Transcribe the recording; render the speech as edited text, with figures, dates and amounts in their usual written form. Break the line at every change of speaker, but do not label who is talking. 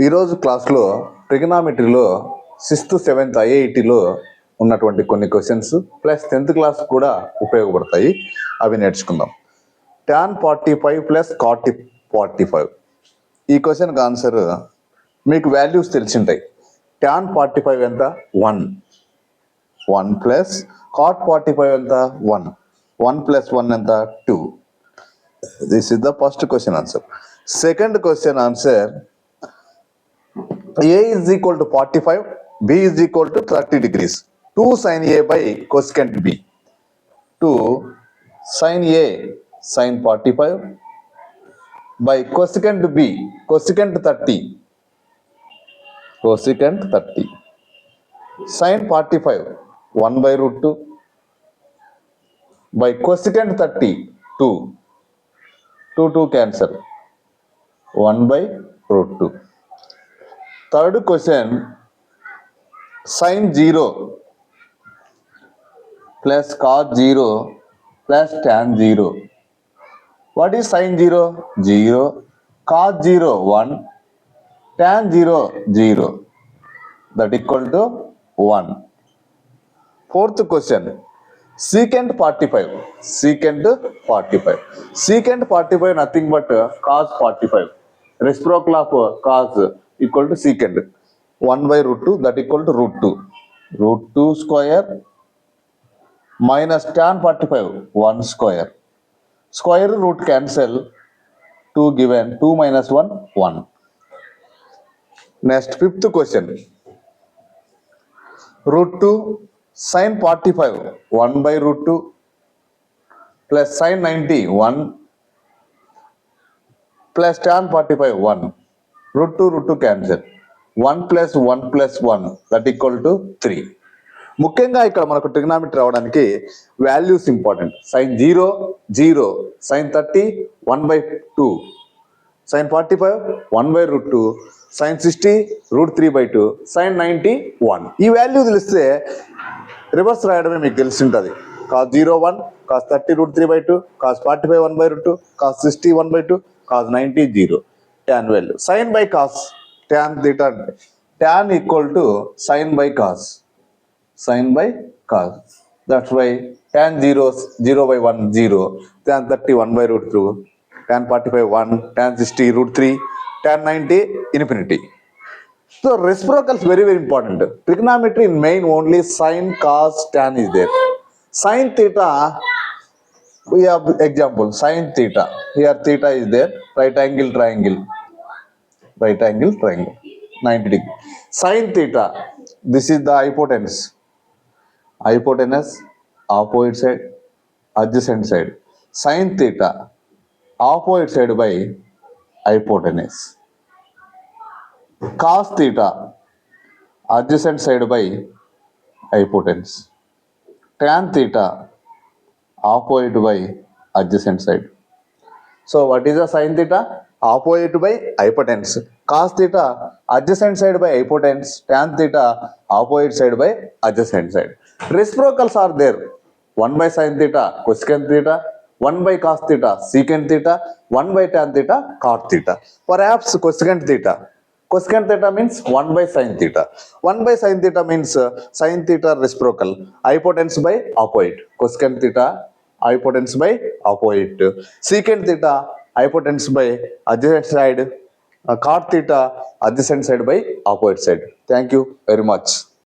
ఈరోజు క్లాస్లో ట్రిగనామెట్రీలో 6th 7th ఐఐటిలో ఉన్నటువంటి కొన్ని క్వశ్చన్స్ ప్లస్ 10th క్లాస్ కూడా ఉపయోగపడతాయి. అవి నేర్చుకుందాం. tan 45 plus cot 45. ఈ క్వశ్చన్కి ఆన్సర్ మీకు వాల్యూస్ తెలిసింటాయి. tan 45 ఎంత? 1 ప్లస్ cot 45 ఎంత? 1 ప్లస్ 1 ఎంత? 2. This is the first question answer. Second question answer, A is equal to 45, B is equal to 30 degrees. 2 sin A by cosecant B. 2 sin A sin 45 by cosecant B, cosecant 30. Cosecant 30. Sin 45, 1 by root 2 by cosecant 30, 2. 2 cancel. 1 by root 2. Third question, sin 0 plus cos 0 plus tan 0. What is sin 0? 0. Cos 0, 1. Tan 0, 0. That equal to 1. Fourth question, secant 45. Secant 45. Secant 45 nothing but cos 45. Reciprocal of cos equal to secant. 1 by root 2, that equal to root 2. Root 2 square minus tan 45, 1 square. Square root cancel, 2 given, 2 minus 1, 1. Next, fifth question. Root 2 sin 45, 1 by root 2 plus sin 90, 1 plus tan 45, 1. Root 2 cancel. 1 plus 1 plus 1, that equal to 3. ముఖ్యంగా ఇక్కడ మనకు trigonometry రావడానికి values important. sin 0, 0. sin 30, 1 by 2. sin 45, 1 by root 2. sin 60, root 3 by 2. sin 90, 1. ఈ value తెలిస్తే reverse రాయడమే మీకు తెలిసి ఉంటుంది. cos 0, 1. cos 30, root 3 by 2. cos 45, 1 by root 2. cos 60, 1 by 2. cos 90, 0. tan value. sin by cos, tan theta, tan equal to sin by cos. Sin by cos. That's why tan 0, 0 by 1, 0. Tan 30, 1 by root 2. Tan 45, 1. Tan 60, root 3. Tan 90, infinity. So reciprocals very important. Trigonometry in main only sin, cos, tan is there. Sin theta, we have example, sin theta. Here theta is there. Right angle triangle. Right angle triangle. 90 degree. Sin theta. This is the hypotenuse. Hypotenuse, opposite side, adjacent side. Sin theta, opposite side by hypotenuse. Cos theta, adjacent side by hypotenuse. Tan theta, opposite by adjacent side. So what is the sin theta? Opposite by hypotenuse. Cos theta, adjacent side by hypotenuse. Tan theta, opposite side by adjacent side. Reciprocals are there. 1 by sin theta, cosecant theta. 1 by cos theta, secant theta. 1 by tan theta, cot theta. Perhaps cosecant theta. Cosecant theta means 1 by sin theta. 1 by sin theta means sin theta reciprocal. Hypotenuse by opposite. Cosecant theta, hypotenuse by opposite. Secant theta, hypotenuse by adjacent side. Cot theta, adjacent side by opposite side. Thank you very much.